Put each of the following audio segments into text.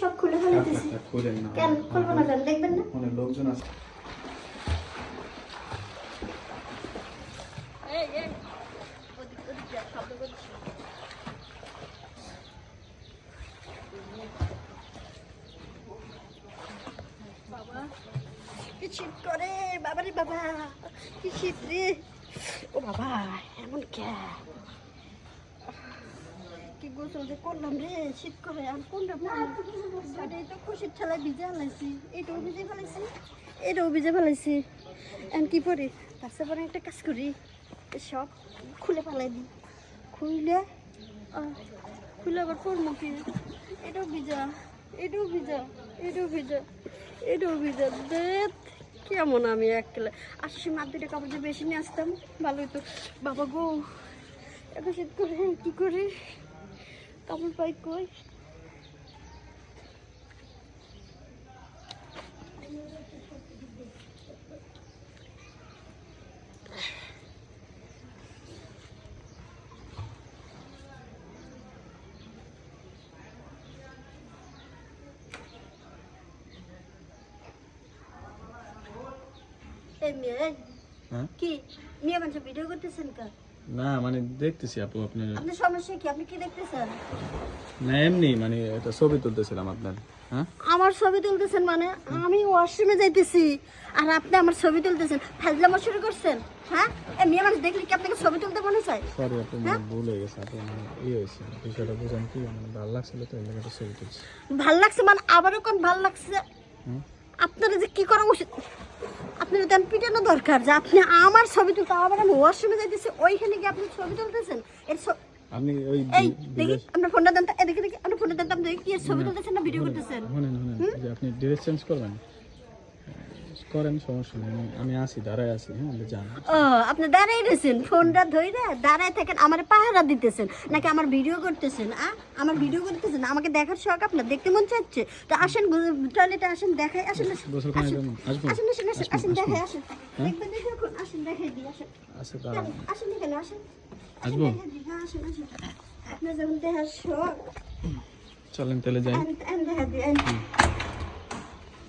সব খুলে ফেলতেছি। খুলেন না, কেন খুলবো না? কেন দেখবেন না? অনেক লোকজন আছে। বাবা কি শীত করে, বাবারে বাবা কি শীত রে। ও বাবা এমন কে, কি গোসল যে করলাম রে, শীত করে। আর কোনটা গাড়ি তো খুশির ঠেলায় ভিজে ফেলাইছি, এটাও ভিজে ফেলাইছি, এটাও ভিজে ফেলাইছি। এখন কি করি? তার পরে একটা কাজ করি, সব খুলে ফেলাই দিই। খুলে আবার পড়বো কি? এটাও ভিজা, এটাও ভিজা, এটাও ভিজা, এটাও ভিজা। দেখ কেমন আমি একলা আসছি, মার দুটো কাপড় যে বেশি নিয়ে আসতাম ভালোই তো। বাবা গো এত শীত করে কি করে কাপড় পাই কই? হ্যাঁ? কি মেয়ে মানুষ ভিডিও করতেছেন? না মানে দেখতেছি আপু, আপনার আপনার সমস্যা কি? আপনি কি দেখতেছেন? না এমনি মানে এটা ছবি তুলতেছিলাম আপনার। হ্যাঁ, আমার ছবি তুলতেছেন মানে? আমি ওয়াশরুমে যাইতেছি আর আপনি আমার ছবি তুলতেছেন, ফাজলামো শুরু করছেন। হ্যাঁ, এই মেয়ে মানুষ দেখলে কি আপনাকে ছবি তুলতে মনে চায়? সরি আপু, মানে ভুল হয়ে গেছে আপু, মানে হয়েছে বিষয়টা বুঝান কি, মানে ভালো লাগছিল তো এই জায়গাটা ছবি তুলছি। ভাল লাগছে মানে আবারও কোন ভাল লাগছে? আপনারা যে কি করা উচিত, আপনার তো পিটানো দরকার যে আপনি আমার ছবি তুলতে। আবার আমি ওয়াশরুমে যাইতেছি, ওইখানে কি আপনি ছবি তুলতেছেন? আপনি ওই এই দেখি আপনার ফোনটা দেন তো, দেখি দেখি আপনার ফোনটা দেন তো, আপনি কি ছবি তুলতেছেন না ভিডিও করতেছেন? যে আপনি ড্রেস চেঞ্জ করবেন করেন, সমস্যা নেই, আমি আসি, দাঁড়ায় আসি। হ্যাঁ যান। ও আপনি দাঁড়াই রয়েছেন, ফোনটা ধরে দাঁড়ায় থাকেন, আমার পাহারা দিতেছেন নাকি আমার ভিডিও করতেছেন? আমার ভিডিও করতেছেন, আমাকে দেখার শখ আপনার, দেখতে মন চাচ্ছে তো আসেন টয়লেটে আসেন, দেখাই। আসেন আসেন গোসলখানায় আসেন যাবেন? আসবো? আসেন আসেন আসেন আসেন, দেখাই আসেন, দেখবেন দেখুন, আসেন দেখাই দিই, আসেন আচ্ছা দাঁড়ান, আসেন এখানে আসেন, আসবো? দেখাই দিই, হ্যাঁ আসেন আসেন। আপনার যখন দেখার শখ চলেন তাহলে যাই। দেখা দিই,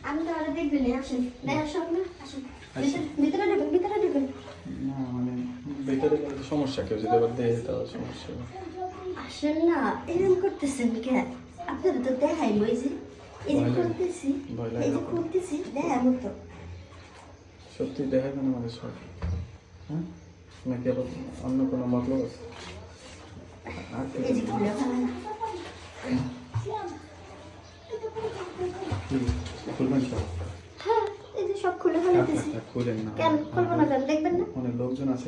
আমি তো আরো দেখবেন, আসেন দেখার শখ না, আসেন ভিতরে ঢুকুন, ভিতরে ঢুকুন। না মানে ভিতরে গেলে তো সমস্যা, কেউ যদি আবার দেখে তাহলে সমস্যা। আসেন না, এরকম করতেছেন কে? আপনারা তো দেখাই বই যে এই যে করতেছি, এই যে করতেছি দেখার মতো। সত্যি দেখাবেন আমাদের সব? হ্যাঁ, নাকি আবার অন্য কোনো মতলব আছে? এই যে খুলে ফেলেন। খুলবেন সব? হ্যাঁ এই যে সব খুলে ফেলতেছি। খুলেন না, কেন খুলবো না? কেন দেখবেন না? অনেক লোকজন আছে।